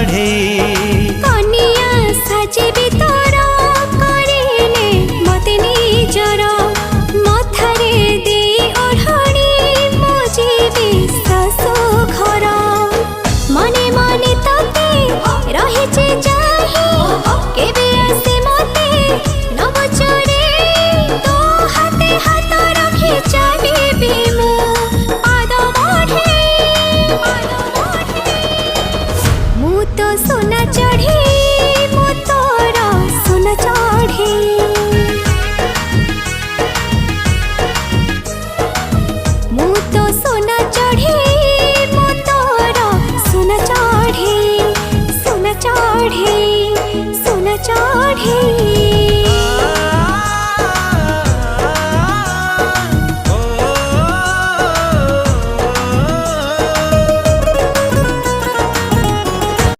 चढ़े कनिया साजिबी तोर करिले मते निजर मथारे दे ओढ़णी मुजिबी सासु घर मने मने तते रहिचे जाहि केबे आसे मते नवचरे तो हाथे हाथ रखी चालिबी मु पाद बढ़े मु तो सोना चढ़े मु तोर सोना चढ़े मु तो सोना चढ़े मु तोर सोना चढ़े सोना चढ़े सोना चढ़े।